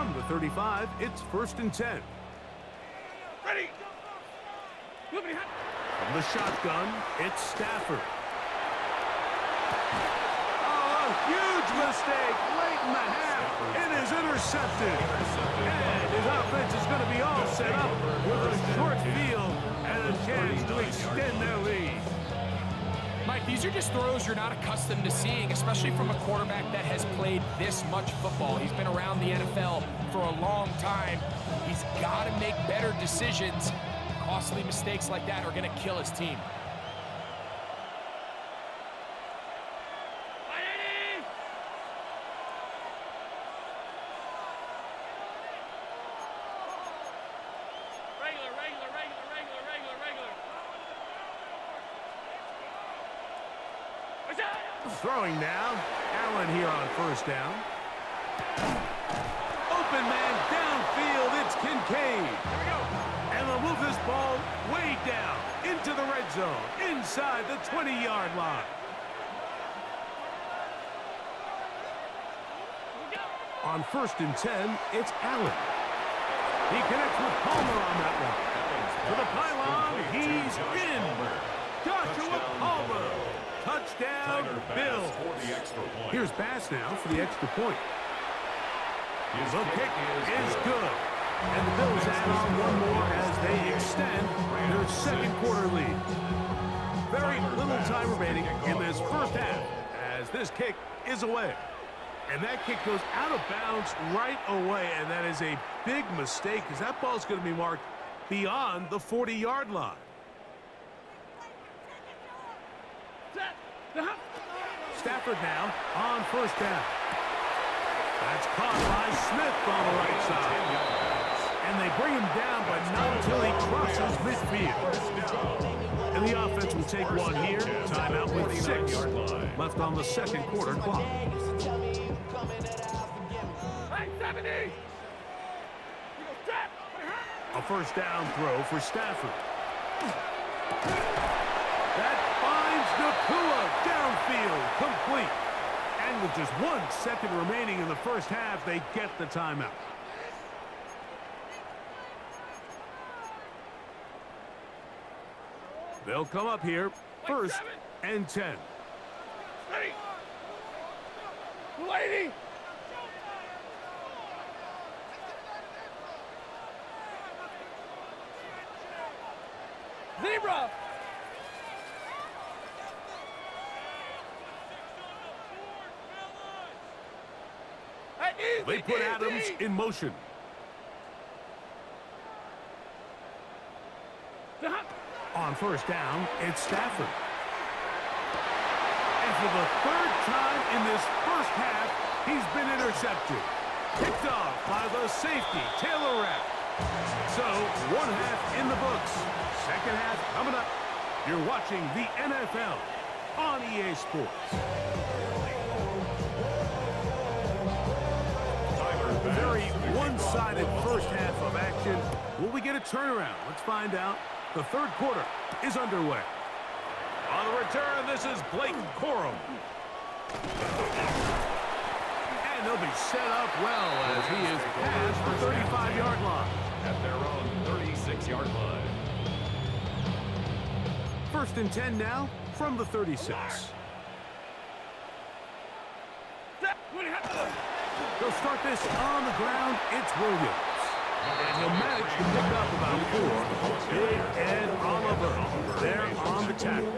From the 35, it's 1st and 10. Ready. From the shotgun, it's Stafford. Oh, a huge mistake late in the half. It is intercepted. And his offense is going to be all set up with a short field and a chance to extend their lead. Mike, these are just throws you're not accustomed to seeing, especially from a quarterback that has played this much football. He's been around the NFL for a long time. He's got to make better decisions. Costly mistakes like that are going to kill his team. Throwing now. Allen here on 1st down. Open man downfield. It's Kincaid. Here we go. And they'll move this ball way down into the red zone, inside the 20-yard line. On 1st and 10, it's Allen. He connects with Palmer on that one. To the pylon, he's in. Joshua Palmer. Touchdown, Bills. Here's Bass now for the extra point. The kick is good. And the Bills add on one more as they extend their 2nd quarter lead. Very little time remaining in this 1st half as this kick is away. And that kick goes out of bounds right away, and that is a big mistake because that ball is going to be marked beyond the 40-yard line. Stafford now on 1st down. That's caught by Smith on the right side. And they bring him down, but not until he crosses midfield. And the offense will take one here. Timeout with 6 left on the 2nd quarter clock. A 1st down throw for Stafford. That finds Nakua downfield, complete. And with just 1 second remaining in the 1st half, they get the timeout. They'll come up here, 1st and 10. Ready. Lady. Zebra. They put Adams in motion. On 1st down, it's Stafford. And for the 3rd time in this 1st half, he's been intercepted. Picked off by the safety, Taylor Rapp. So, 1 half in the books. 2nd half coming up. You're watching the NFL on EA Sports. Very one-sided 1st half of action. Will we get a turnaround? Let's find out. The 3rd quarter is underway. On the return, this is Blake Corum. And they'll be set up well as he is past the 35-yard line. At their own 36-yard line. 1st and 10 now from the 36. They'll start this on the ground. It's Williams. And he'll manage to pick up about 4. Big Ed Oliver there on the tackle.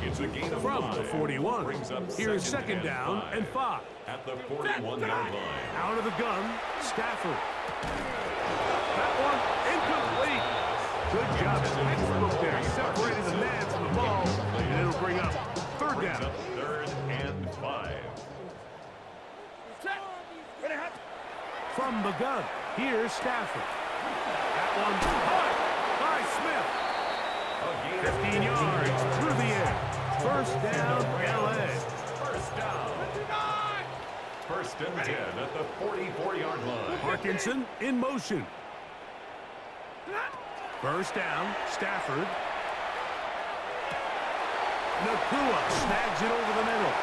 It's a gain of From 5. the 41, here's 2nd and down and 5. At the 41-yard line. Out of the gun, Stafford. That one incomplete. Good job. Textbook there. Separated the man from the ball. And it'll bring up 3rd down. 3rd and 5. From the gun, here's Stafford. That one caught by Smith. 15 yards through the air. 1st down, L.A. 1st down. 1st and 10 at the 44-yard line. Parkinson in motion. 1st down, Stafford. Nakua snags it over the middle.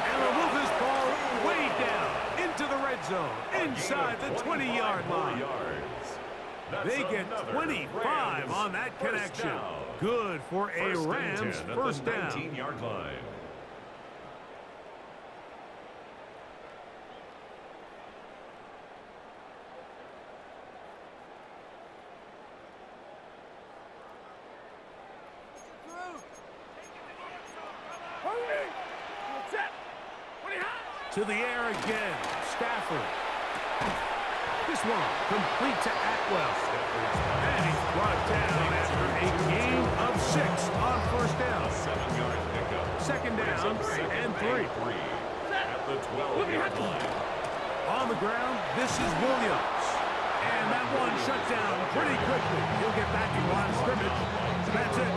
And they'll move this ball way down into the red zone, inside inside the 20-yard line. They get 25 on that connection. Good for a Rams first down. 19-yard line. To the air again. Stafford. This one complete to Atwell. And he's brought down after a gain of 6 on first down. A 7-yard pickup. Second down and 3. At the 12-yard line. On the ground, this is Williams. And that one shut down pretty quickly. He'll get back in line of scrimmage. That's it.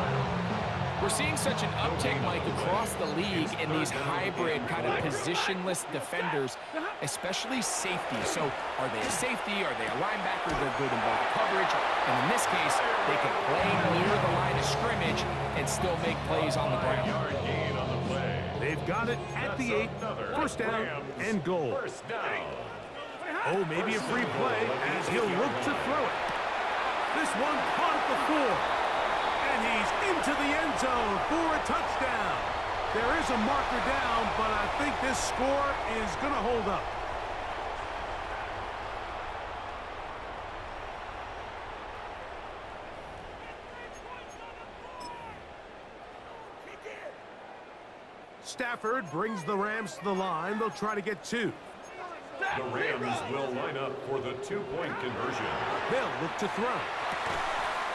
We're seeing such an uptick, Mike, across the league in these hybrid kind of positionless defenders, especially safety. So are they a safety? Are they a linebacker? They're good in both coverage. And in this case, they can play near the line of scrimmage and still make plays on the ground. 5-yard gain on the play. They've got it at the 8. First down and goal. First down. Oh, maybe a free play as he'll look to throw it. This one caught at the 4. And he's into the end zone for a touchdown. There is a marker down, but I think this score is going to hold up. Stafford brings the Rams to the line. They'll try to get 2. The Rams will line up for the 2-point conversion. They'll look to throw.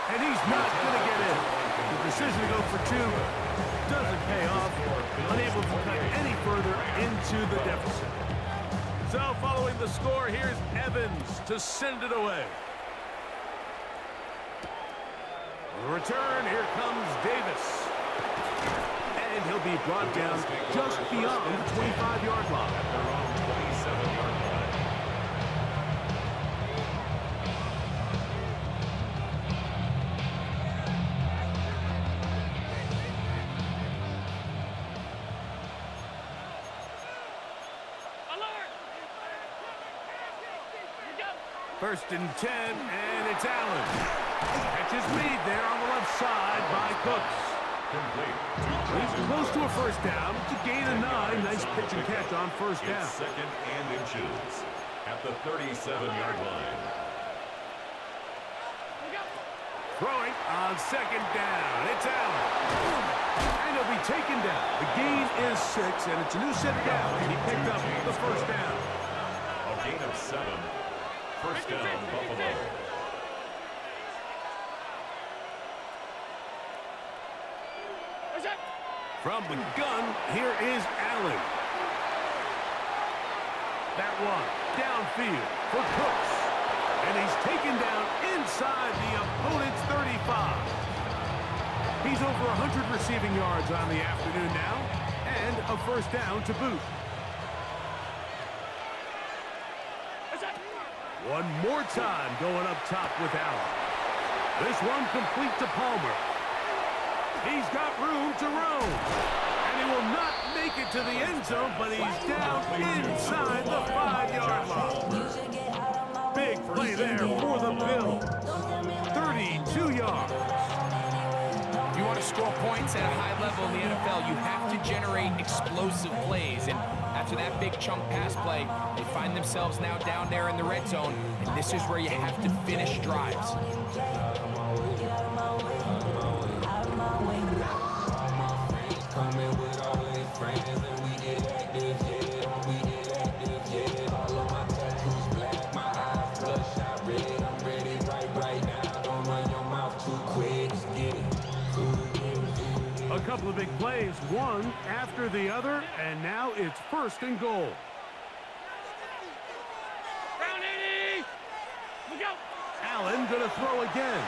And he's not going to get in. The decision to go for 2 doesn't pay off. Unable to cut any further into the deficit. So following the score, here's Evans to send it away. The return, here comes Davis. And he'll be brought down just beyond the 25-yard line. At their own 27-yard line. First and 10, and it's Allen. Catch is made there on the left side by Cooks. Complete. He's close to a first down. To gain a 9. Nice pitch and catch on first down. It's second and inches at the 37-yard line. Throwing on second down. It's Allen. And he'll be taken down. The gain is 6, and it's a new set down. He picked up the first down. A gain of 7. First down, Buffalo. From the gun, here is Allen. That one downfield for Cooks. And he's taken down inside the opponent's 35. He's over 100 receiving yards on the afternoon now, and a first down to boot. One more time going up top with Allen. This one complete to Palmer. He's got room to roam. And he will not make it to the end zone, but he's down inside the 5-yard line. Big play there for the Bills. 32 yards. If you want to score points at a high level in the NFL, you have to generate explosive plays. And after that big chunk pass play, they find themselves now down there in the red zone. And this is where you have to finish drives. A couple of big plays, one after the other, and now it's first and goal. Allen gonna throw again.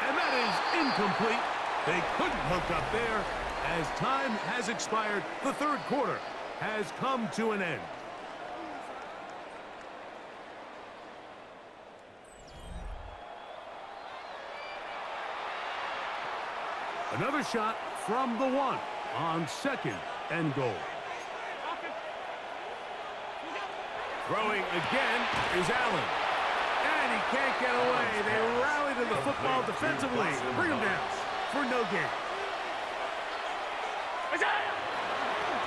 And that is incomplete. They couldn't hook up there. As time has expired, the third quarter has come to an end. Another shot from the 1 on second and goal. Throwing again is Allen. And he can't get away. They rally to the football defensively. Bring him down for no gain.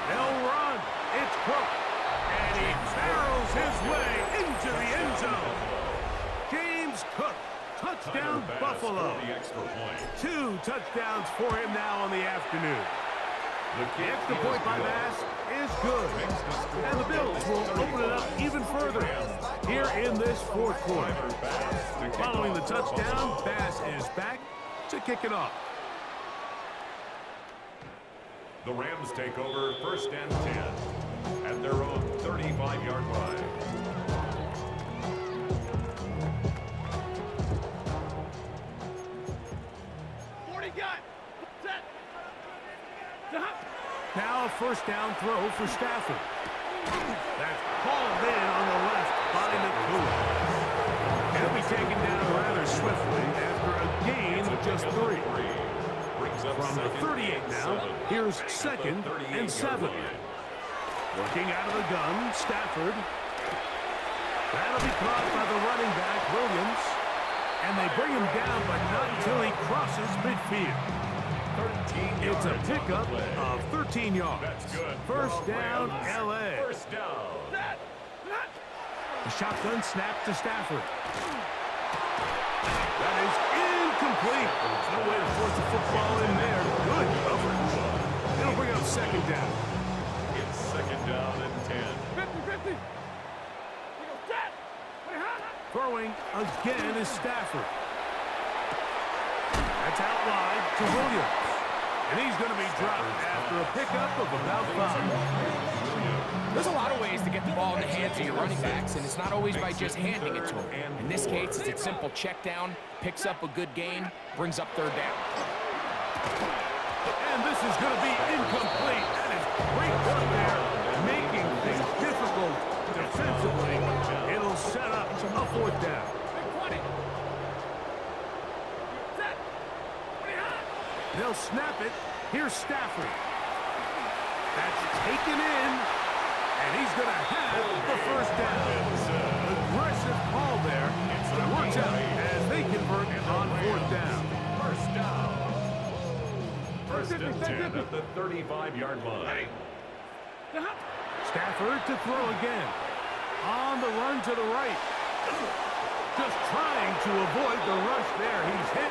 They'll run. It's Cook. And he barrels his way into the end zone. James Cook. Touchdown, Buffalo. 2 touchdowns for him now on the afternoon. The extra point by Bass is good. And the Bills will open it up even further here in this fourth quarter. Following the touchdown, Bass is back to kick it off. The Rams take over 1st and 10 at their own 35-yard line. Now a first down throw for Stafford. That's called in on the left by Nakua. He'll be taken down rather swiftly after a gain of just 3. From the 38 now, here's 2nd and 7. Working out of the gun, Stafford. That'll be caught by the running back, Williams. And they bring him down, but not until he crosses midfield. It's a pickup of 13 yards. First down, L.A. First down. The shotgun snap to Stafford. That is incomplete. No way to force the football in there. Good coverage. It'll bring up 2nd down. It's 2nd down and 10. Throwing again is Stafford. That's out wide to Williams. And he's going to be dropped after a pickup of about 5. There's a lot of ways to get the ball in the hands of your running backs, and it's not always by just handing it to them. In this case, it's a simple check down, picks up a good gain, brings up 3rd down. And this is going to be incomplete. That is great work there, making things difficult defensively. It'll set up a 4th down. They'll snap it. Here's Stafford. That's taken in. And he's going to have the 1st down. Aggressive call there. It works out as they convert on 4th down. First and 10 at the 35-yard line. Stafford to throw again. On the run to the right. Just trying to avoid the rush there. He's hit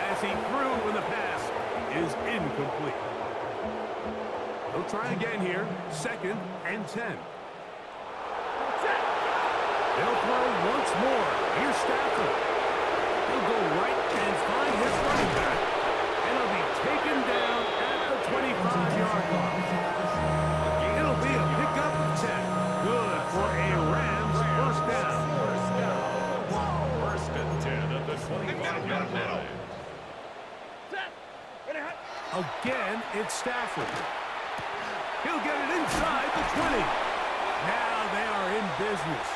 as he threw when the pass is incomplete. They'll try again here. 2nd and 10. They'll throw once more. Here's Stafford. He'll go right and find his running back. And he'll be taken down at the 25-yard line. It'll be a pickup of 10. Good for a Rams 1st down. 1st and 10 at the 25-yard line. Again, it's Stafford. He'll get it inside the 20. Now they are in business.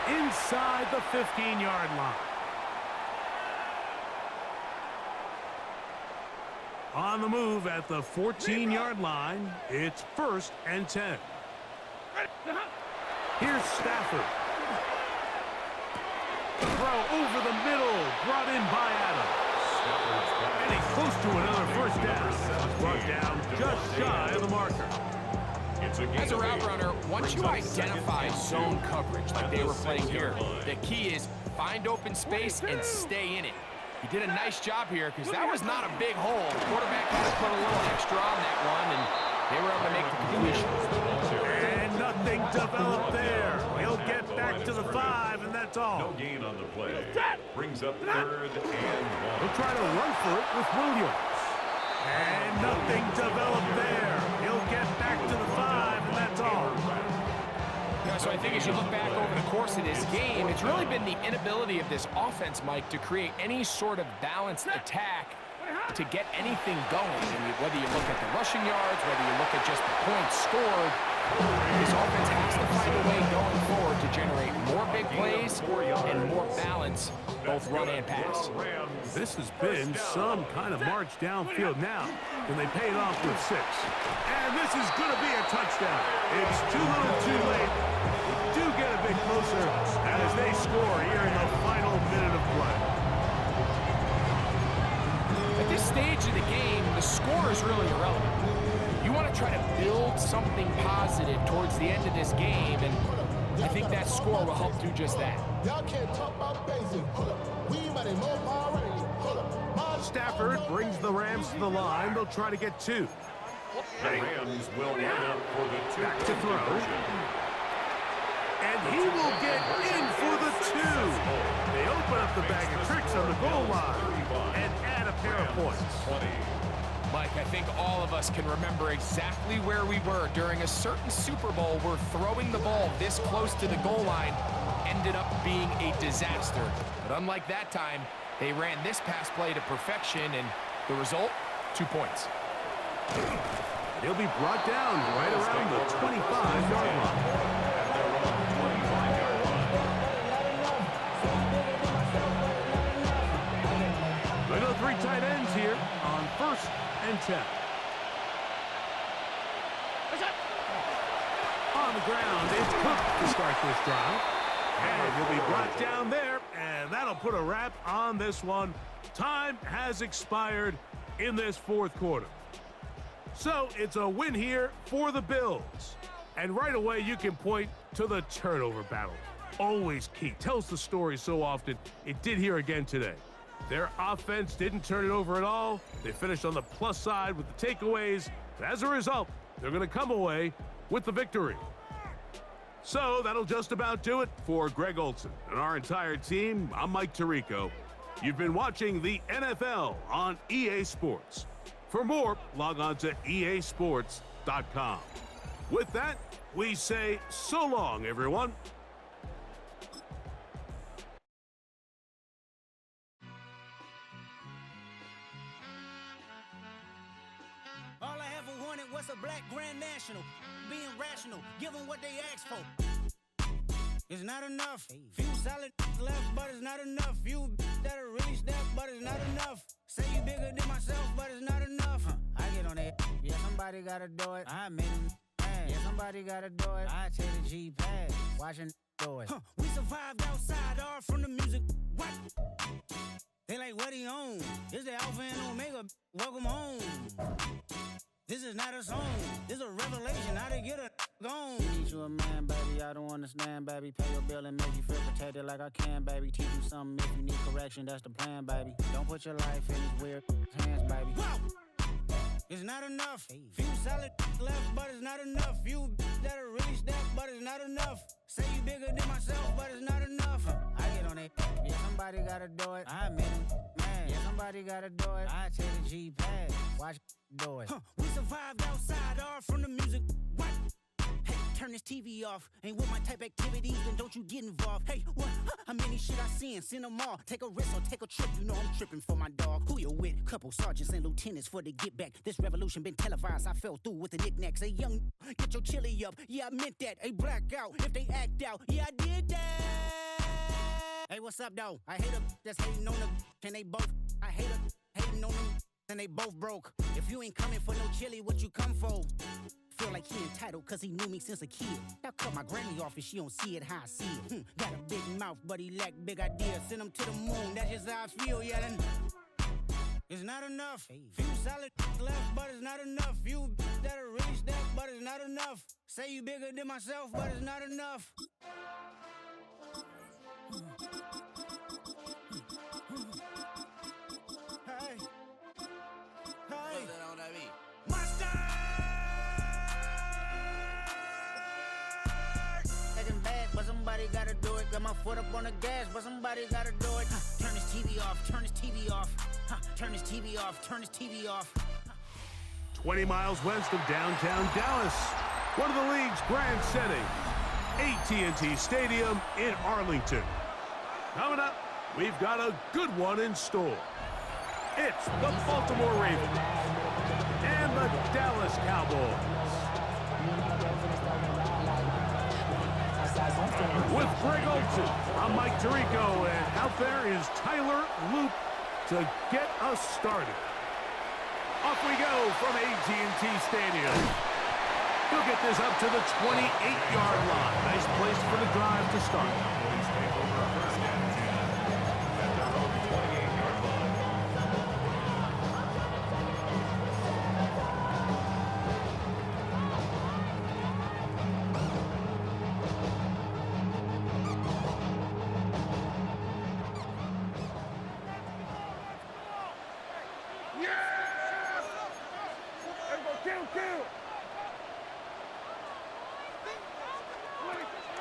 Inside the 15-yard line. On the move at the 14-yard line, it's 1st and 10. Here's Stafford. Throw over the middle, brought in by Adams. And he's close to another 1st down. Brought down just shy of the marker. As a route runner, once you identify zone coverage like they were playing here, the key is find open space and stay in it. He did a nice job here because that was not a big hole. The quarterback had to put a little extra on that one, and they were able to make the completion. And nothing developed there. He'll get back to the 5, and that's all. No gain on the play. Brings up 3rd and 1. He'll try to run for it with Williams. And nothing developed there. He'll get back to the 5, and that's all. Yeah, so I think as you look back over the course of this game, it's really been the inability of this offense, Mike, to create any sort of balanced attack to get anything going. And whether you look at the rushing yards, whether you look at just the points scored, this offense has to find a way going forward to generate more big plays and more balance, both run and pass. This has been some kind of march downfield now, and they pay it off with 6. And this is going to be a touchdown. It's too little too late. We do get a bit closer. closer as they score here in the final minute of play. At this stage of the game, the score is really irrelevant. You want to try to build something positive towards the end of this game, and I think that score will help do just that. Y'all can't talk about basic. We might more power. Stafford brings the Rams to the line. They'll try to get two. The Rams will line up for the two. Back to throw. And he will get in for the two. They open up the bag of tricks on the goal line and add a pair of points. Mike, I think all of us can remember exactly where we were during a certain Super Bowl where throwing the ball this close to the goal line ended up being a disaster. But unlike that time, they ran this pass play to perfection, and the result, 2 points. He'll be brought down right around the 25-yard line. They go three tight ends here on 1st and 10. On the ground, it's Cook to start this drive. And he'll be brought down there, and that'll put a wrap on this one. Time has expired in this fourth quarter. So it's a win here for the Bills. And right away, you can point to the turnover battle. Always key. Tells the story so often. It did here again today. Their offense didn't turn it over at all. They finished on the plus side with the takeaways. As a result, they're going to come away with the victory. So that'll just about do it for Greg Olson and our entire team. I'm Mike Tirico. You've been watching the NFL on EA Sports. For more, log on to easports.com. With that, we say so long, everyone. All I ever wanted was a black Grand National. Being rational, give them what they asked for. It's not enough. Few solid left, but it's not enough. Few that'll really step, but it's not enough. Say you bigger than myself, but it's not enough. I get on that. Yeah, somebody gotta do it. I made him mad. Yeah, somebody gotta do it. I take the G-pad. Watching do it. We survived outside, all from the music. What? They like, what he on? This the Alpha and Omega. Welcome home. This is not a song. This is a revelation. How to get a gone. Need you a man, baby. I don't understand, baby. Pay your bill and make you feel protected like I can, baby. Teach you something if you need correction. That's the plan, baby. Don't put your life in these weird hands, baby. Whoa! It's not enough. Few solid left, but it's not enough. Few that'll really step, but it's not enough. Say you bigger than myself, but it's not enough. I get on it. Yeah, somebody gotta do it. I made him mad. Yeah, somebody gotta do it. I take the G-pad. Watch do it. We survived outside, all from the music. What? Hey, turn this TV off. Ain't with my type activities, then don't you get involved. Hey, what? How many shit I seen? Send them all. Take a risk or take a trip. You know I'm tripping for my dog. Who you with? Couple sergeants and lieutenants for the get back. This revolution been televised. I fell through with the knickknacks. Hey, young, get your chili up. Yeah, I meant that. Hey, black out if they act out. Yeah, I did that. Hey, what's up, though? I hate them that's hating on them. Can they both? I hate them hating on them. And they both broke. If you ain't coming for no chili, what you come for? Feel like he entitled cause he knew me since a kid. Now cut my granny off and she don't see it how I see it. Got a big mouth but he lack big ideas. Send him to the moon, that's just how I feel yelling. It's not enough. Few solid left but it's not enough. Few that'll really step but it's not enough. Say you bigger than myself but it's not enough. Hey. Hey. My style. Acting bad, but somebody gotta do it. Got my foot up on the gas, but somebody gotta do it. Turn this TV off, turn this TV off. Turn this TV off, turn this TV off. 20 miles west of downtown Dallas. One of the league's grand settings. AT&T Stadium in Arlington. Coming up, we've got a good one in store. It's the Baltimore Ravens and the Dallas Cowboys. With Greg Olson, I'm Mike Tirico, and out there is Tyler Loop to get us started. Off we go from AT&T Stadium. He'll get this up to the 28-yard line. Nice place for the drive to start. Cowboys take over first and 10 at their own 28-yard line.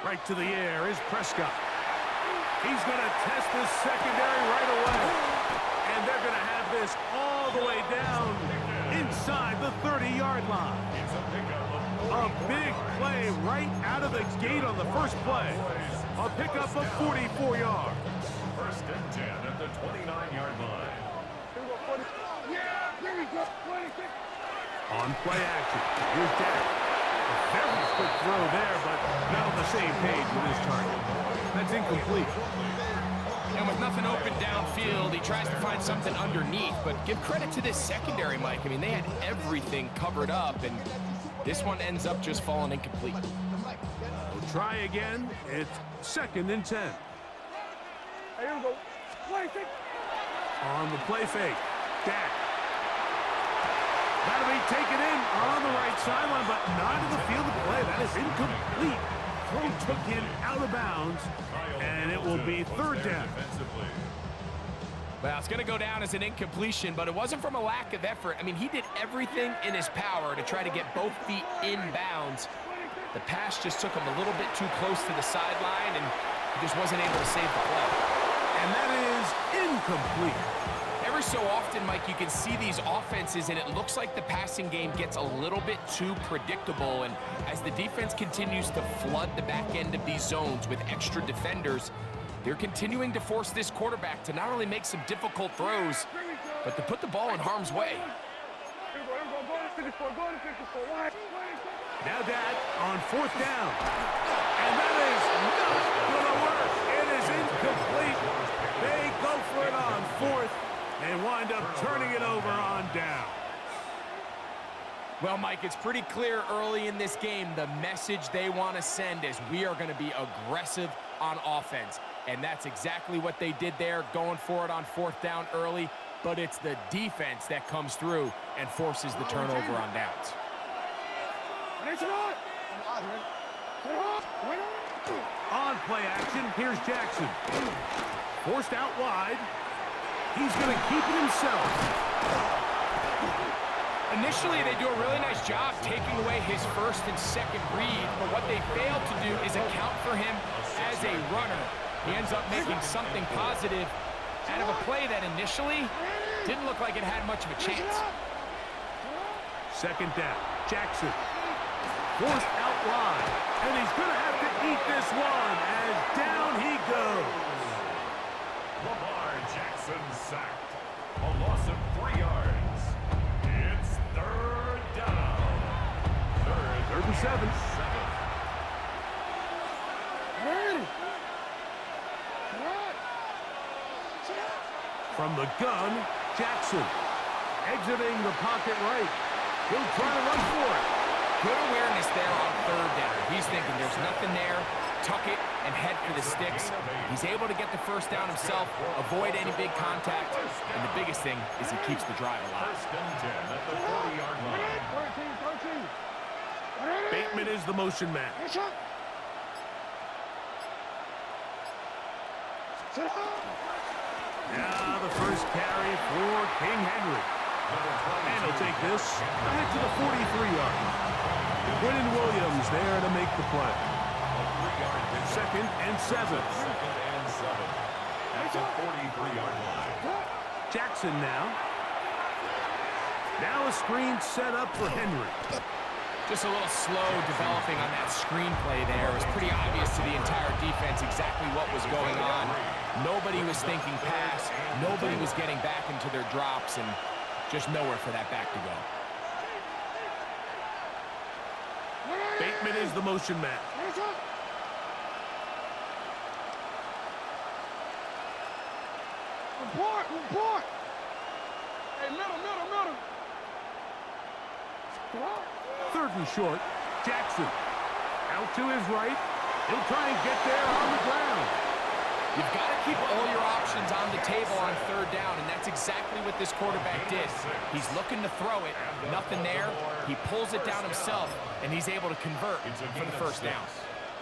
Right to the air is Prescott. He's going to test this secondary right away. And they're going to have this all the way down inside the 30-yard line. It's a pickup A of big play right out of the gate on the first play. A pickup of 44 yards. first and 10 at the 29-yard line. On play action, here's Dak. A very quick throw there, but not on the same page with his target. That's incomplete. And with nothing open downfield, he tries to find something underneath. But give credit to this secondary, Mike. I mean, they had everything covered up, and this one ends up just falling incomplete. We'll try again. It's 2nd and 10. Here we go. On the play fake, Dak. That'll be taken in on the right sideline, but not in the field of play. That is incomplete. Throw took him out of bounds, and it will be 3rd down. Well, it's going to go down as an incompletion, but it wasn't from a lack of effort. I mean, he did everything in his power to try to get both feet in bounds. The pass just took him a little bit too close to the sideline, and he just wasn't able to save the play. And that is incomplete. Every so often, Mike, you can see these offenses, and it looks like the passing game gets a little bit too predictable. And as the defense continues to flood the back end of these zones with extra defenders, they're continuing to force this quarterback to not only make some difficult throws, but to put the ball in harm's way. Now Dak on 4th down. And that is not going to work. It is incomplete. They go for it on 4th and wind up turning it over on down. Well, Mike, it's pretty clear early in this game the message they want to send is we are going to be aggressive on offense. And that's exactly what they did there, going for it on 4th down early. But it's the defense that comes through and forces the turnover on downs. On play action, here's Jackson. Forced out wide. He's going to keep it himself. Initially, they do a really nice job taking away his 1st and 2nd read, but what they fail to do is account for him as a runner. He ends up making something positive out of a play that initially didn't look like it had much of a chance. 2nd down, Jackson. Forced out wide, and he's going to have to eat this one as down he goes. Lamar Jackson sacked. A loss of 3 yards. It's 3rd down. 3rd and 7. From the gun, Jackson. Exiting the pocket right. He'll try to run for it. Good awareness there on 3rd down. He's thinking there's nothing there. Tuck it and head for the sticks. He's able to get the 1st down himself, avoid any big contact, and the biggest thing is he keeps the drive alive. 1st and 10 at the 40-yard line. Bateman is the motion man. Now the first carry for King Henry. And he'll take this ahead to the 43-yard line. Quinton Williams there to make the play. 2nd and 7. 2nd and 7 at the 43-yard line. Jackson now. Now a screen set up for Henry. Just a little slow developing on that screenplay there. It was pretty obvious to the entire defense exactly what was going on. Nobody was thinking pass. Nobody was getting back into their drops, and just nowhere for that back to go. Bateman is the motion man. Report! Hey, middle. 3rd and short. Jackson. Out to his right. He'll try and get there on the ground. You've got to keep all your options on the table on third down, and that's exactly what this quarterback did. He's looking to throw it. Nothing there. He pulls it down himself, and he's able to convert for the first down.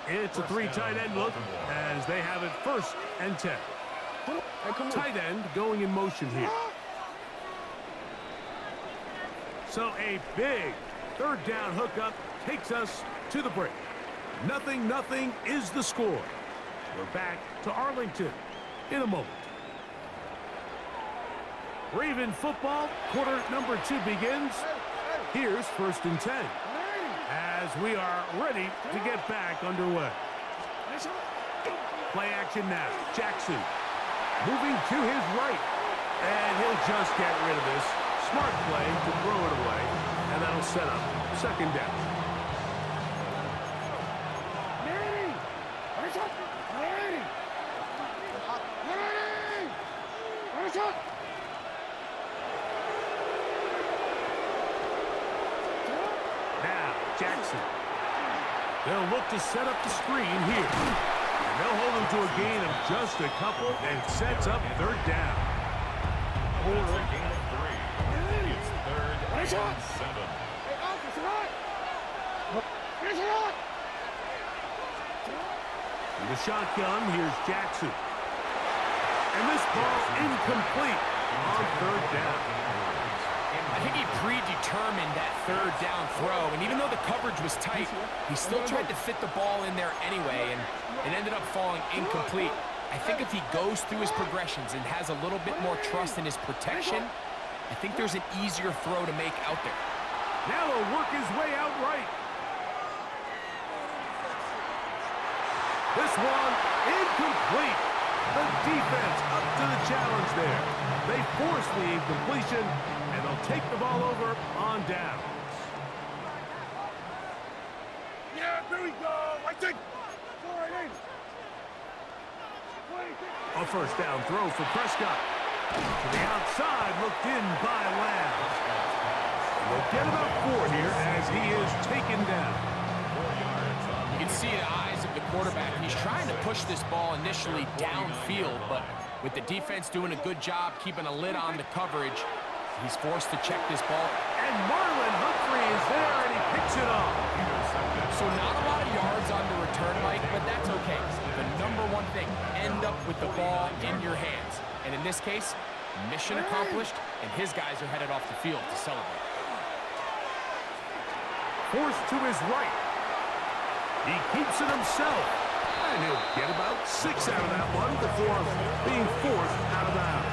It's a 3 tight end look as they have it 1st and 10. Tight end going in motion here. So a big 3rd down hookup takes us to the break. 0-0 is the score. We're back to Arlington in a moment. Raven football, quarter number 2 begins. Here's 1st and 10 as we are ready to get back underway. Play action now. Jackson moving to his right, and he'll just get rid of this. Smart play to throw it away, and that'll set up 2nd down. Now, Jackson. They'll look to set up the screen here. And they'll hold him to a gain of just a couple and sets up 3rd down. That's a gain of 3. It's 3rd and 7. In the shotgun, here's Jackson. And this ball incomplete on 3rd down. I think he predetermined that 3rd down throw, and even though the coverage was tight, he still tried to fit the ball in there anyway, and it ended up falling incomplete. I think if he goes through his progressions and has a little bit more trust in his protection, I think there's an easier throw to make out there. Now he'll work his way out right. This one incomplete. The defense up to the challenge there. They force the incompletion, and they'll take the ball over on downs. Yeah, there we go. I think. A 1st down throw for Prescott. To the outside, looked in by Lamb. And they'll get about 4 here as he is taken down. You can see the eyes of the quarterback. He's trying to push this ball initially downfield, but with the defense doing a good job keeping a lid on the coverage, he's forced to check this ball. And Marlon Humphrey is there, and he picks it off. So not a lot of yards on the return, Mike, but that's okay. The number one thing, end up with the ball in your hands. And in this case, mission accomplished, and his guys are headed off the field to celebrate. Forced to his right. He keeps it himself. And he'll get about 6 out of that one before being forced out of bounds.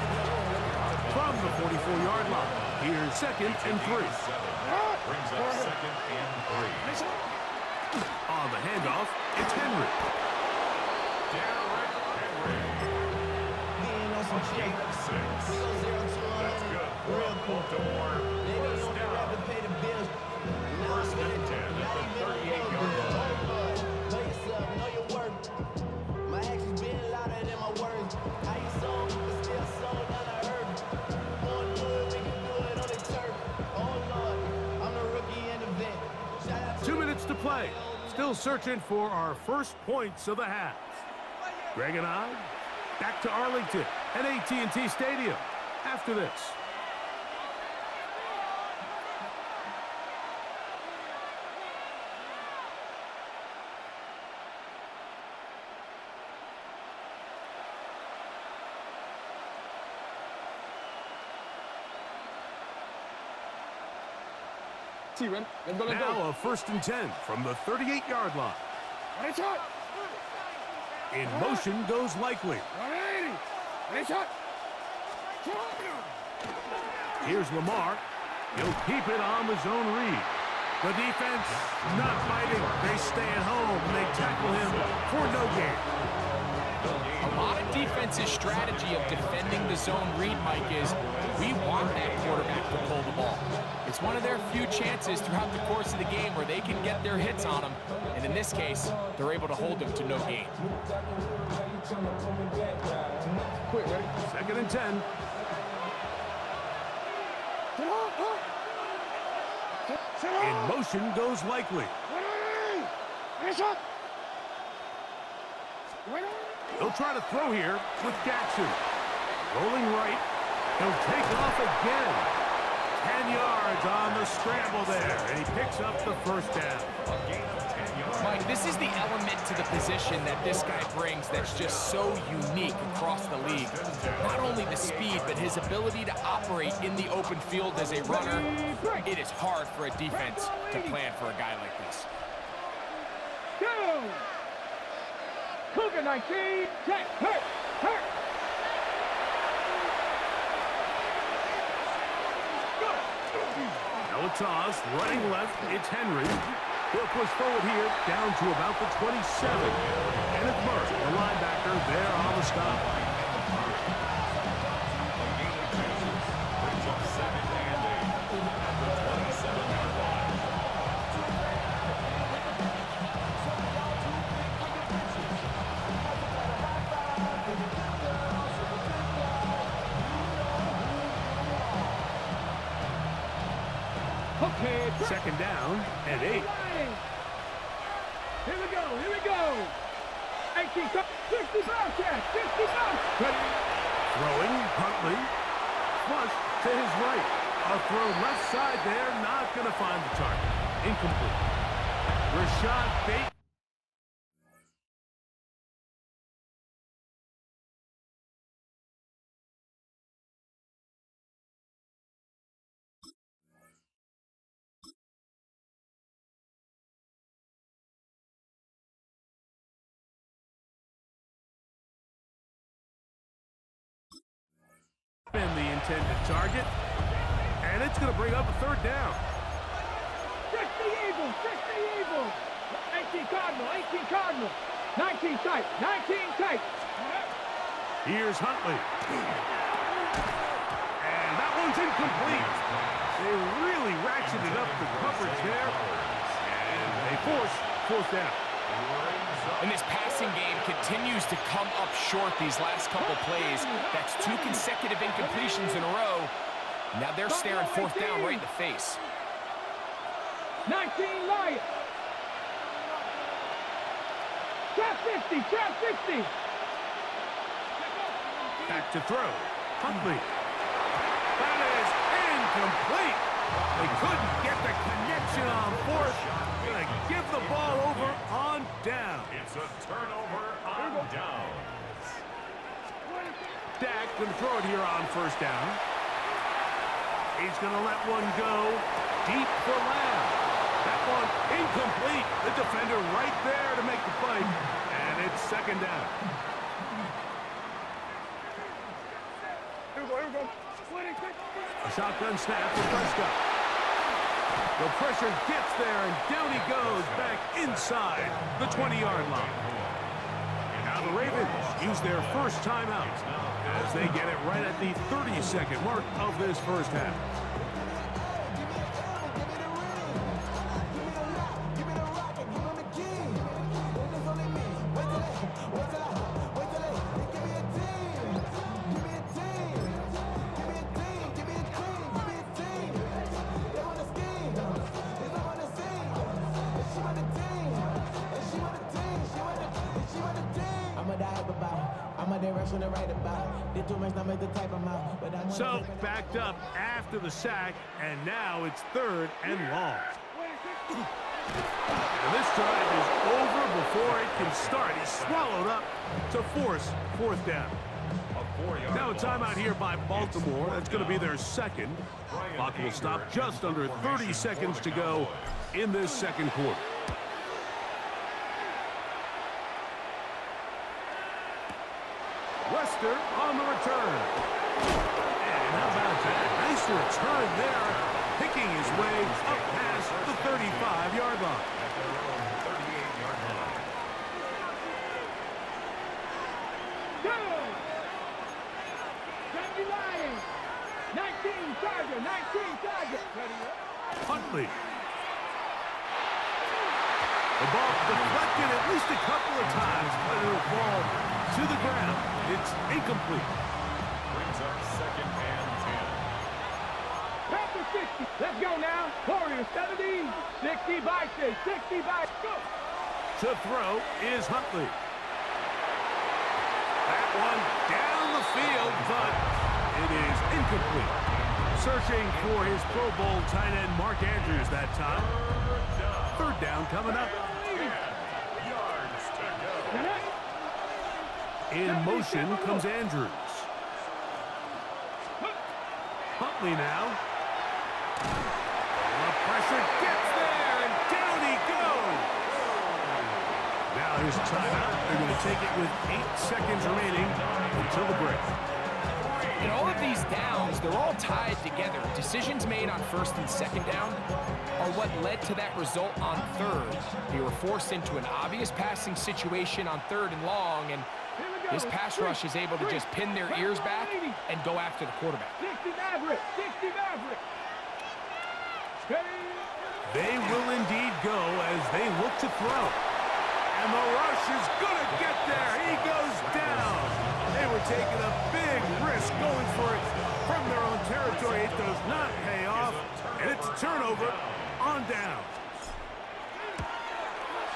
From the 44-yard line, here's 2nd and 3. Brings up 2nd and 3. On the handoff, it's Henry. Derrick Henry. A gain of 6. That's good for a Baltimore 1st down. 1st and 10 at the 38-yard line. My actions being louder than my words. I ain't sold, but still sold on the earth. Going to it, we can do it on the turf. Oh Lord, I'm the rookie in the vet. Shout out to 2 minutes to play. Still searching for our first points of the half. Greg and I back to Arlington at AT&T Stadium after this. Now a 1st and 10 from the 38-yard line. In motion goes Likely. Here's Lamar. He'll keep it on the zone read. The defense not biting. They stay at home. They tackle him for no gain. A lot of defense's strategy of defending the zone read, Mike, is we want that quarterback to pull the ball. It's one of their few chances throughout the course of the game where they can get their hits on him. And in this case, they're able to hold him to no gain. 2nd and 10. In motion goes Likely. They'll try to throw here with Jackson. Rolling right. He'll take off again. 10 yards on the scramble there, and he picks up the first down. Mike, this is the element to the position that this guy brings that's just so unique across the league. Not only the speed, but his ability to operate in the open field as a runner. It is hard for a defense to plan for a guy like this. Go! Cougar 19, check, hurt. Now a toss, running left, it's Henry. He'll push forward here, down to about the 27. Kenneth Murray, the linebacker, there on the stop. Brings up 2nd and 8 at the 27-yard line. Okay, 2nd down and 8. Here we go. 18, 65, check, 65. Ready. Throwing, Huntley. Flush to his right. A throw left side there, not going to find the target. Incomplete. Rashad Bateman. The intended target, and it's going to bring up a 3rd down. 60 Eagles. 18 Cardinal. 19 tight. Here's Huntley. And that one's incomplete. They really ratcheted up the coverage there, and they force 4th down. And this passing game continues to come up short these last couple plays. That's 2 consecutive incompletions in a row. Now they're staring 4th down right in the face. 19 Lions. Trap 60. Back to throw. Huntley. That is incomplete. They couldn't get the connection on 4th. Gonna give the ball over on down. It's a turnover on downs. Dak gonna throw it here on 1st down. He's gonna let one go deep for Lamb. That one incomplete. The defender right there to make the play, and it's 2nd down. Here we go. A shotgun snap for Prescott. The pressure gets there, and down he goes back inside the 20-yard line. Now the Ravens use their first timeout as they get it right at the 30-second mark of this first half. So, backed up after the sack, and now it's 3rd and long. And this drive is over before it can start. He's swallowed up to force 4th down. Now a timeout here by Baltimore. That's going to be their 2nd. Clock will stop just under 30 seconds to go in this 2nd quarter. Wester on the return. And how about that? Nice return there, picking his way up past the 35-yard line. At their own 38-yard line. Go! 20 Lions. 19 Charger. Huntley. The ball deflected at least a couple of times, but it'll fall to the ground. It's incomplete. Brings up 2nd and 10. Panther 60. Let's go now. Warriors 70. 60 by 6. 60 by go. To throw is Huntley. That one down the field, but it is incomplete. Searching for his Pro Bowl tight end Mark Andrews that time. Third down coming up. 10 yards to go. In motion comes Andrews. Huntley now. The pressure gets there, and down he goes. Now here's a timeout. They're going to take it with 8 seconds remaining until the break. In all of these downs, they're all tied together. Decisions made on first and second down are what led to that result on third. They were forced into an obvious passing situation on third and long, and this pass rush is able to just pin their ears back and go after the quarterback. 60 Maverick, 60 Maverick. They will indeed go as they look to throw. And the rush is going to get there. He goes down. They were taking a big risk going for it from their own territory. It does not pay off, and it's a turnover on down.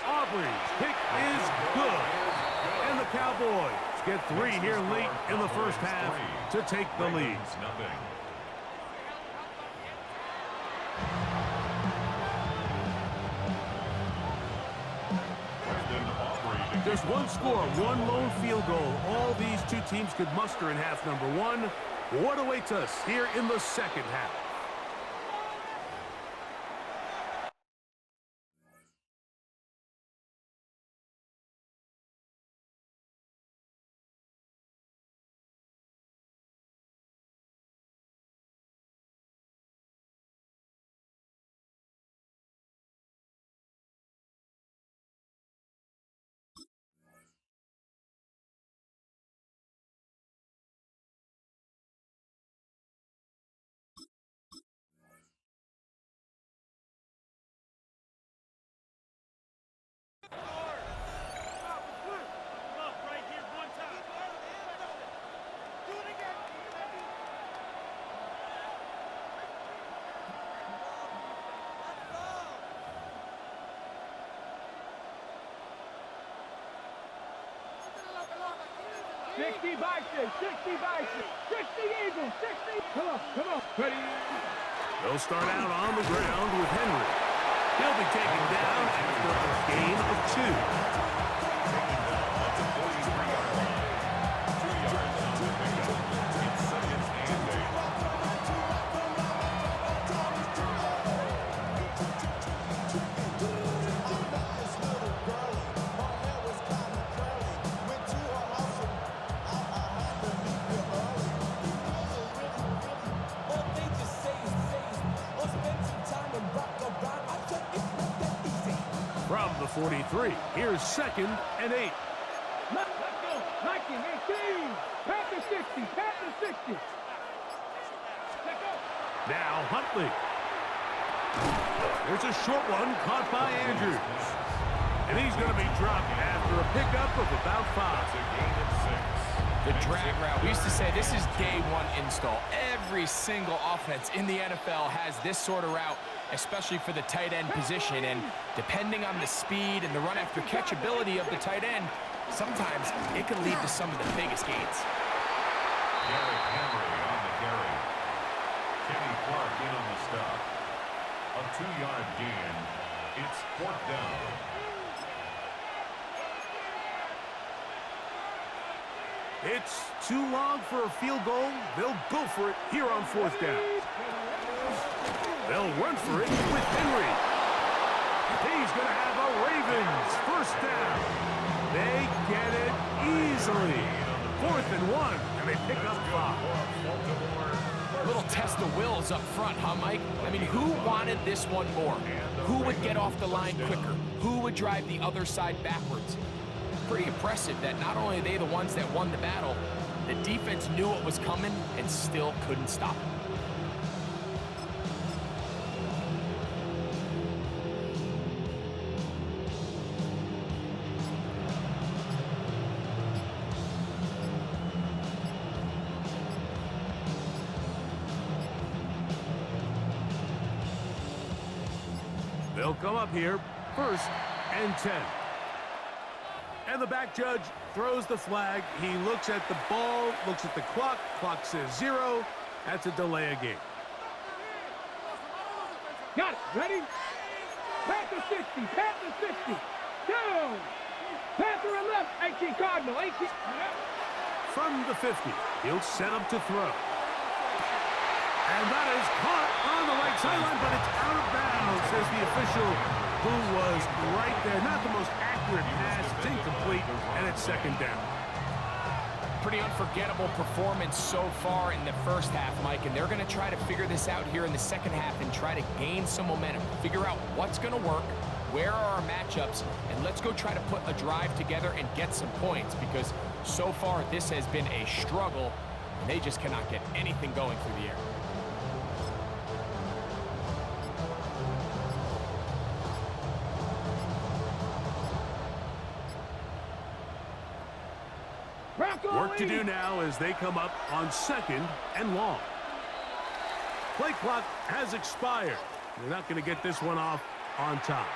Aubrey's pick is good. And the Cowboys get 3 here late in the first half to take the lead. Just one score, one lone field goal. All these two teams could muster in half number 1. What awaits us here in the second half? Sixty Bison, 60 Bison, 60 Eagles, 60. Come on, ready. They'll start out on the ground with Henry. He'll be taken down after a gain of 2. Taken down at the 43-yard line. 2 yards on the pickup. It's 2nd and 8. From the 43, here's 2nd and 8. Let's go. 1918. Pat the 60. Pat the 60. Let's go. Now Huntley. There's a short one caught by Andrews. And he's going to be dropped after a pickup of about 5. It's a gain of 6. The drag route, we used to say this is day 1 install. Every single offense in the NFL has this sort of route, especially for the tight end position. And depending on the speed and the run after catch ability of the tight end, sometimes it can lead to some of the biggest gains. Derrick Henry on the carry. Kenny Clark in on the stop. A 2-yard gain. It's 4th down. It's too long for a field goal. They'll go for it here on 4th down. They'll run for it with Henry. He's going to have a Ravens 1st down. They get it easily. 4th and 1, and they pick up 5. A little test of wills up front, huh, Mike? I mean, who wanted this one more? Who would get off the line quicker? Who would drive the other side backwards? Pretty impressive that not only are they the ones that won the battle, the defense knew what was coming and still couldn't stop it. They'll come up here 1st and 10. And the back judge throws the flag. He looks at the ball, looks at the clock. Clock says 0. That's a delay of game. Got it. Ready? Panther 60. Panther 60. Down. Panther and left. 18 Cardinal. 18. From the 50, he'll set up to throw. And that is caught on the right sideline, but it's out of bounds, says the official, who was right there. Not the most accurate pass. It's incomplete, and it's second down. Pretty unforgettable performance so far in the first half, Mike, and they're going to try to figure this out here in the second half and try to gain some momentum, figure out what's going to work, where are our matchups, and let's go try to put a drive together and get some points, because so far this has been a struggle, and they just cannot get anything going through the air. Work to do now as they come up on second and long. Play clock has expired. They're not going to get this one off on top.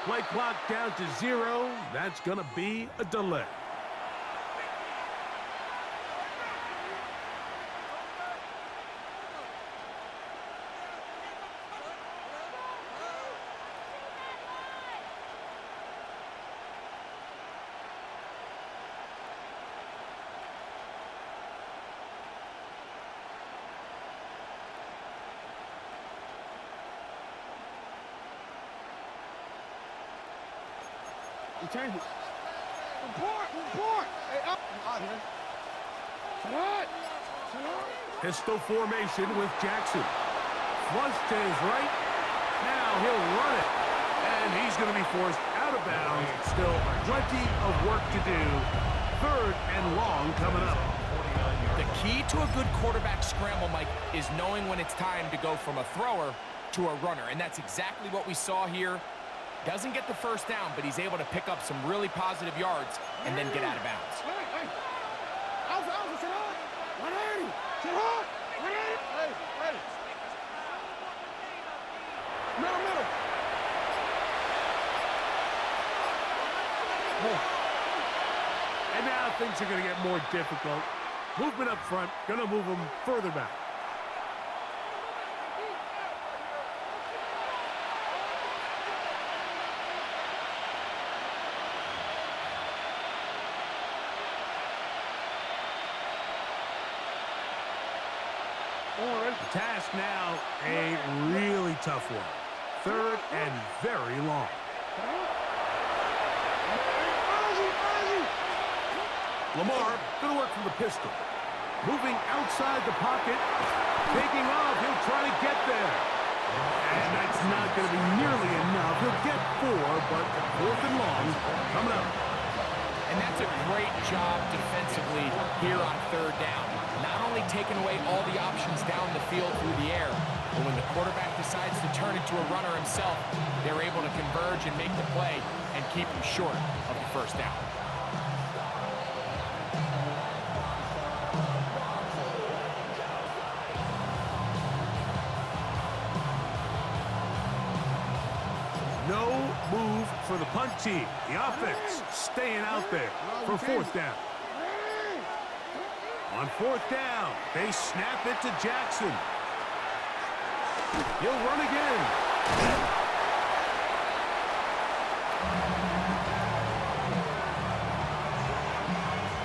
Play clock down to 0. That's going to be a delay. Change it. Report. Hey, up. Out here. Pistol formation with Jackson. Flush to his right. Now he'll run it. And he's going to be forced out of bounds. Still plenty of work to do. Third and long coming up. The key to a good quarterback scramble, Mike, is knowing when it's time to go from a thrower to a runner. And that's exactly what we saw here. Doesn't get the first down, but he's able to pick up some really positive yards and then get out of bounds. Hey. Alpha, sit on. 180. Sit on. 180. Hey. Middle. And now things are going to get more difficult. Movement up front, going to move them further back. The task now, a really tough one. Third and very long. Lamar going to work from the pistol. Moving outside the pocket. Taking off. He'll try to get there. And that's not going to be nearly enough. He'll get 4, but fourth and long coming up. And that's a great job defensively here on third down. Not only taking away all the options down the field through the air, but when the quarterback decides to turn into a runner himself, they're able to converge and make the play and keep him short of the first down. No move for the punt team. The offense staying out there for fourth down. On fourth down, they snap it to Jackson. He'll run again.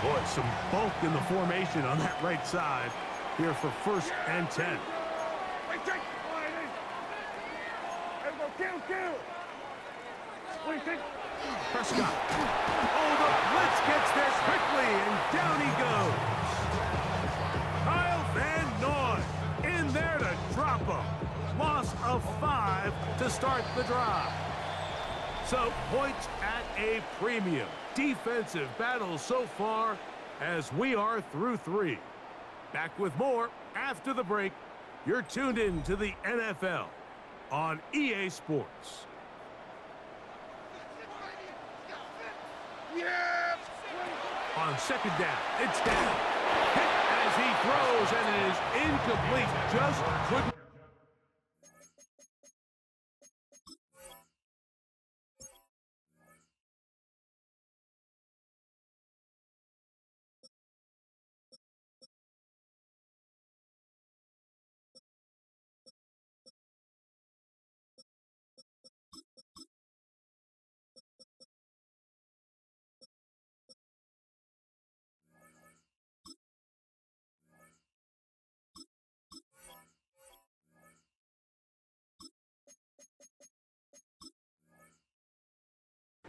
Boy, some bulk in the formation on that right side here for first and 10. Prescott. Oh, the blitz gets there quickly, and down he start the drive. So, points at a premium. Defensive battle so far as we are through 3. Back with more after the break. You're tuned in to the NFL on EA Sports. On second down, it's down. Hit as he throws, and it is incomplete. Just couldn't.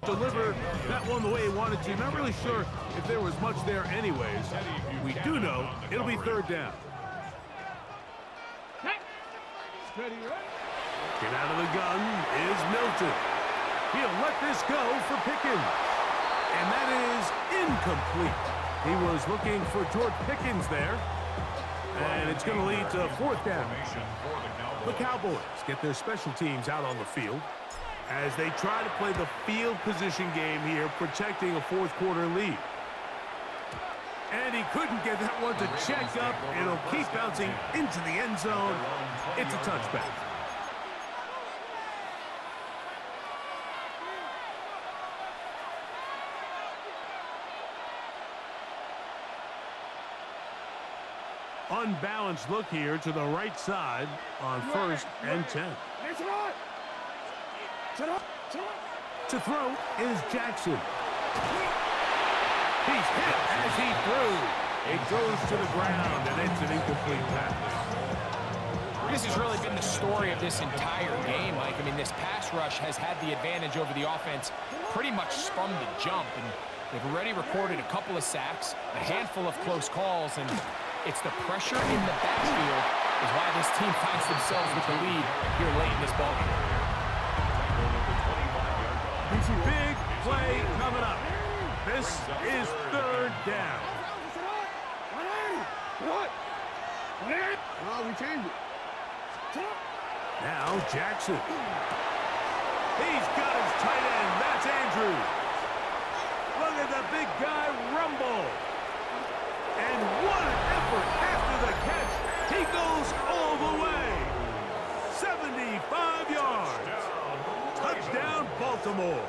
Deliver that one the way he wanted to. Not really sure if there was much there anyways. We do know it'll be third down. Get out of the gun is Milton. He'll let this go for Pickens. And that is incomplete. He was looking for George Pickens there. And it's going to lead to fourth down. The Cowboys get their special teams out on the field as they try to play the field position game here, protecting a fourth-quarter lead. And he couldn't get that one to check up. It'll keep bouncing into the end zone. It's a touchback. Unbalanced look here to the right side on 1st and 10. To throw is Jackson. He's hit as he threw. It goes to the ground, and it's an incomplete pass. This has really been the story of this entire game, Mike. I mean, this pass rush has had the advantage over the offense pretty much from the jump. And they've already recorded a couple of sacks, a handful of close calls, and it's the pressure in the backfield is why this team finds themselves with the lead here late in this ballgame. Big play coming up. This is third down. Oh, we changed it. Now Jackson. He's got his tight end. That's Andrews. Look at the big guy rumble. And what an effort after the catch. He goes all the way. 75 yards. Touchdown, Baltimore.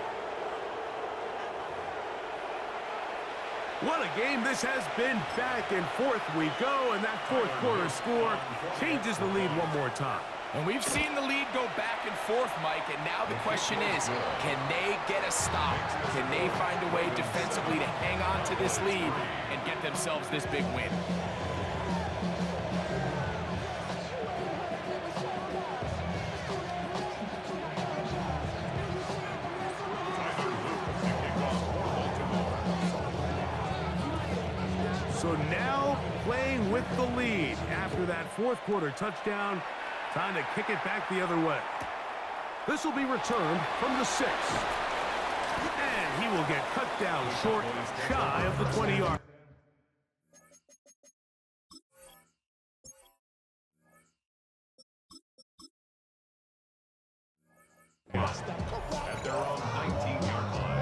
What a game this has been. Back and forth we go, and that fourth quarter score changes the lead one more time. And we've seen the lead go back and forth, Mike, and now the question is, can they get a stop? Can they find a way defensively to hang on to this lead and get themselves this big win? So now playing with the lead after that fourth quarter touchdown, time to kick it back the other way. This will be returned from the 6. And he will get cut down short, shy of the 20-yard. At their own 19-yard line.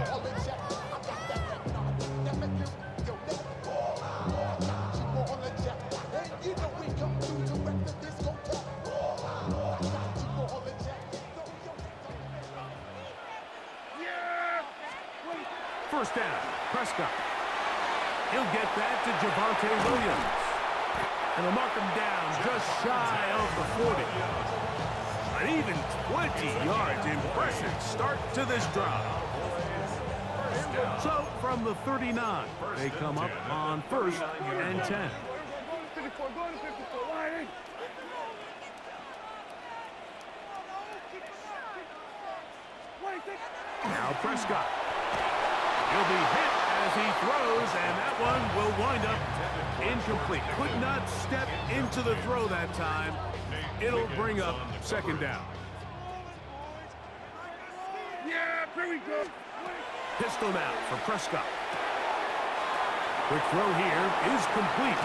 First down, Prescott. He'll get that to Javonte Williams. And they'll mark him down just shy of the 40. An even 20 yards. Impressive start to this drive. So from the 39, they come up on 1st and 10. Now Prescott. He'll be hit as he throws, and that one will wind up incomplete. Could not step into the throw that time. It'll bring up second down. Very good. Pistol out for Prescott. Quick throw here is complete.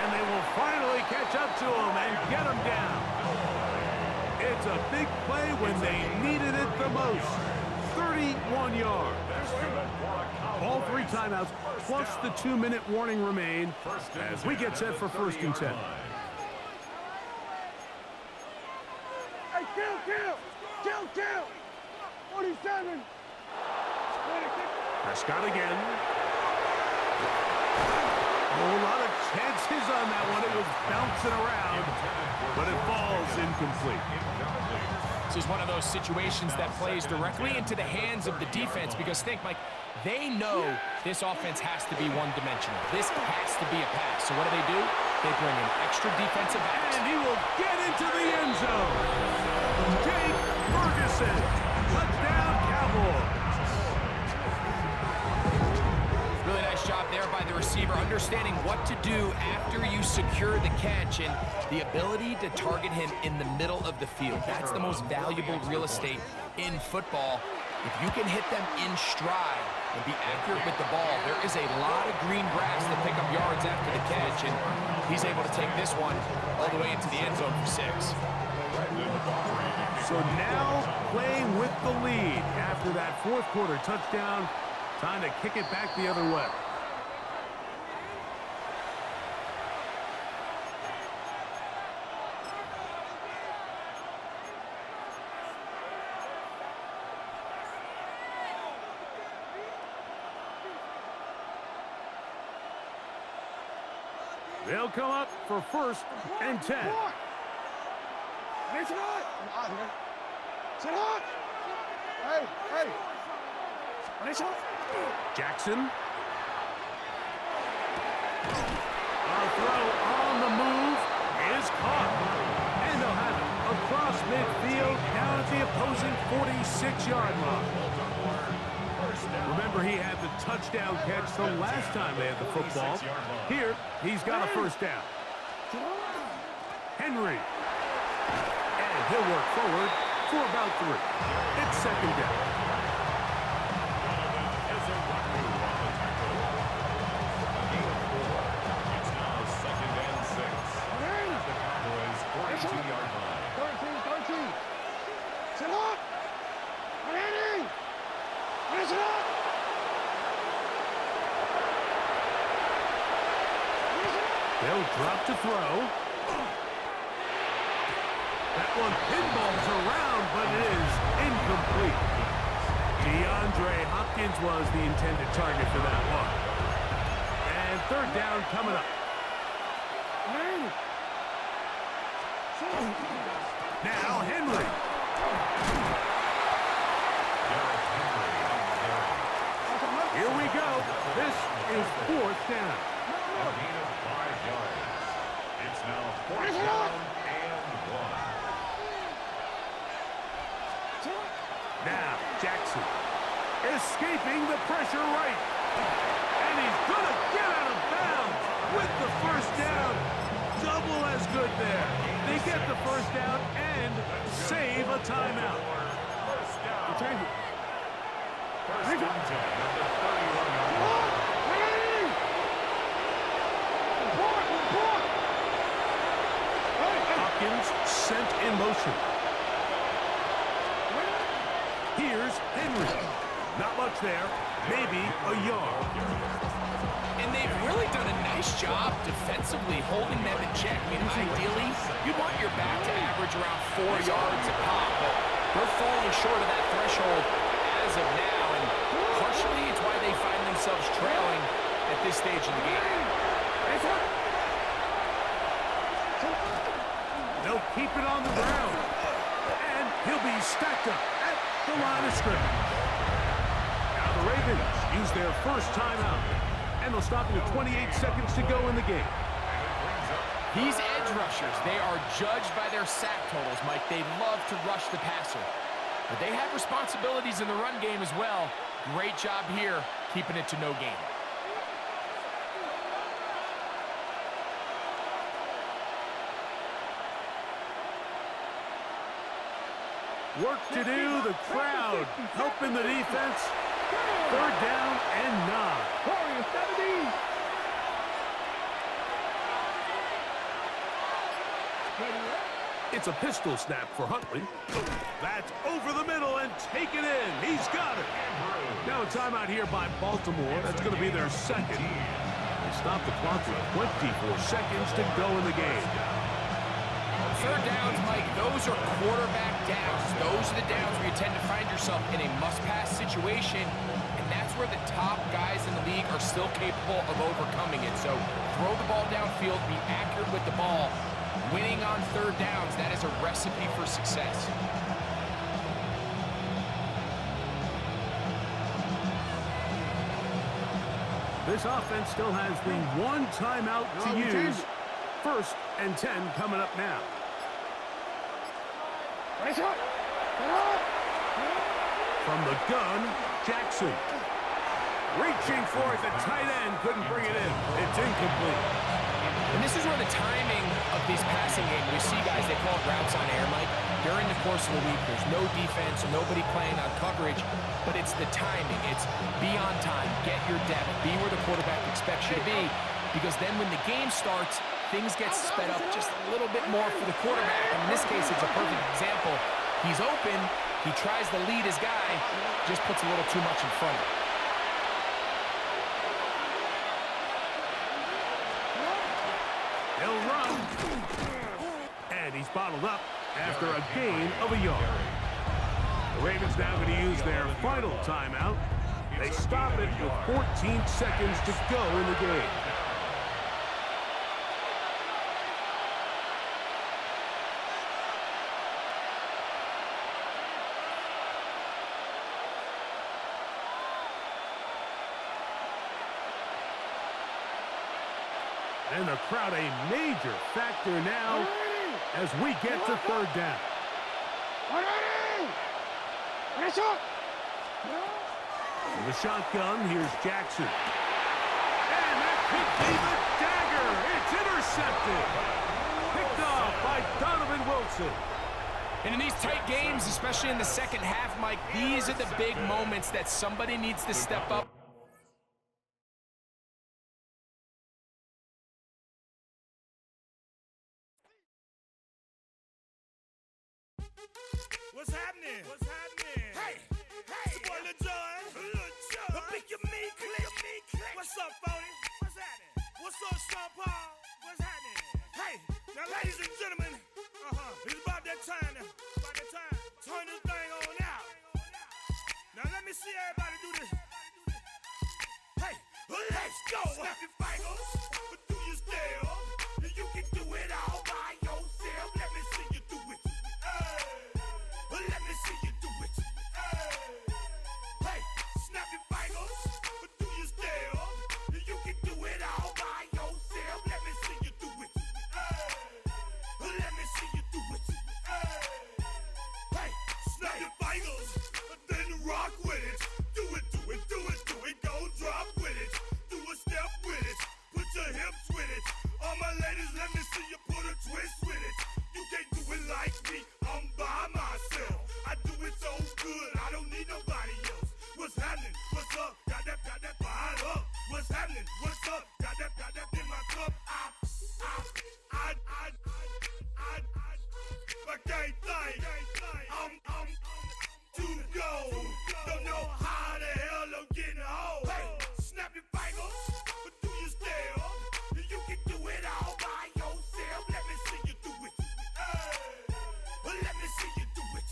And they will finally catch up to him and get him down. It's a big play when they needed it the most. 31 yards. All 3 timeouts plus the 2-minute warning remain as we get set for 1st and 10. Hey, kill. 47. Prescott again. A whole lot of chances on that one. It was bouncing around, but it falls incomplete. This is one of those situations that plays directly into the hands of the defense because think, Mike, they know this offense has to be one-dimensional. This has to be a pass. So what do? They bring in extra defensive backs. And he will get into the end zone. Jake Ferguson. Touchdown, Cowboys. Really nice job there by the receiver, understanding what to do after you secure the catch and the ability to target him in the middle of the field. That's the most valuable real estate in football. If you can hit them in stride and be accurate with the ball, there is a lot of green grass to pick up yards after the catch, and he's able to take this one all the way into the end zone for 6. So now playing with the lead after that 4th quarter touchdown. Time to kick it back the other way. They'll come up for 1st and 10. It's not. Sit hot. Hey. It's hot. Jackson. A throw on the move is caught. And they'll have it across midfield down at the opposing 46-yard line. Remember, he had the touchdown catch the last time they had the football. Here, he's got a 1st down. Henry. And he'll work forward for about 3. It's 2nd down. They'll drop to throw. That one pinballs around, but it is incomplete. DeAndre Hopkins was the intended target for that one. And 3rd down coming up. Now Henry. Here we go. This is 4th down. A gain of 5 yards. It's now 4th down and 1. Now Jackson escaping the pressure right. And he's going to get out of bounds with the 1st down. Double as good there. They get the 1st down and save a timeout. 1st down. 1st and 10 at the 31-yard line. Hopkins sent in motion. Here's Henry. Not much there. Maybe a yard. And they've really done a nice job defensively holding them in check. I mean, ideally, you'd want your back to average around 4 yards a pop, but they're falling short of that threshold as of now, and partially it's why they find themselves trailing at this stage in the game. They'll keep it on the ground. And he'll be stacked up at the line of scrimmage. Now the Ravens use their 1st timeout. And they'll stop with 28 seconds to go in the game. These edge rushers, they are judged by their sack totals, Mike. They love to rush the passer. But they have responsibilities in the run game as well. Great job here, keeping it to no gain. Work to do, the crowd helping the defense. Third down and 9. Warriors 70. It's a pistol snap for Huntley. That's over the middle and taken in. He's got it. Now a timeout here by Baltimore. That's going to be their second. They stop the clock with 24 seconds to go in the game. Third downs, Mike, those are quarterback downs. Those are the downs where you tend to find yourself in a must-pass situation, and that's where the top guys in the league are still capable of overcoming it. So throw the ball downfield, be accurate with the ball. Winning on third downs, that is a recipe for success. This offense still has the one timeout to use. First and 10 coming up now. From the gun, Jackson. Reaching for it, the tight end couldn't bring it in. It's incomplete. And this is where the timing of these passing games, we see guys, they call it routes on air, Mike. During the course of the week, there's no defense, nobody playing on coverage, but it's the timing. It's be on time, get your depth, be where the quarterback expects you to be, because then when the game starts, things get sped up just a little bit more for the quarterback. And in this case, it's a perfect example. He's open, he tries to lead his guy, just puts a little too much in front of him. He'll run. And he's bottled up after a gain of a yard. The Ravens now going to use their final timeout. They stop it with 14 seconds to go in the game. And the crowd a major factor now as we get to third down. In the shotgun, here's Jackson. And that could be the dagger. It's intercepted. Picked off by Donovan Wilson. And in these tight games, especially in the second half, Mike, these are the big moments that somebody needs to step up. What's happening? What's happening? Hey, hey, it's your boy Lil Jon. Pick your meat click. What's up, Phony? What's happening? What's up, Sean Paul? What's happening? Hey, now, ladies and gentlemen, it's about that time now. About that time. Turn this thing on out. Now, let me see everybody do this. Hey, let's go. Snap your fingers, but do you still? You can do it all by yourself. Let me see you do it. Let me see you do it. Hey, snap your fingers, but do you still? You can do it all by yourself. Let me see you do it. Let me see you do it. Hey, snap your fingers, then rock with it. Do it, do it, do it, do it. Go drop with it. Do a step with it. Put your hips with it. All my ladies, let me see you put a twist with it. You can't do it like me. I'm by myself. I do it so good, I don't need nobody else. What's happening? What's up? Got that fired up. What's happening? What's up? Got that in my cup. I can't think. I'm too go. Don't know how the hell I'm getting home. Hey, snap your fingers, but do you still? You can do it all by yourself. Let me see you do it. Let me see you do it.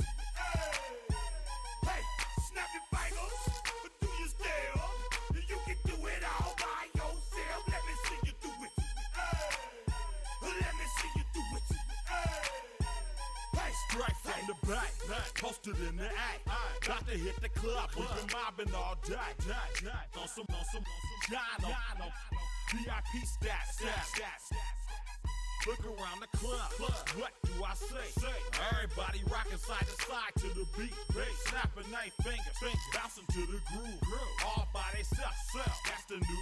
Hey, snap your fingers, but do you still? You can do it all by yourself. Let me see you do it. Let me see you do it. Hey, straight from the back, posted in the act. Got to hit the club, we've been mobbing all day. On some Jono, VIP stats. Look around the club. What do I say? Everybody rocking side to side to the beat. Snapping their fingers, bouncing to the groove. All by themselves. That's the new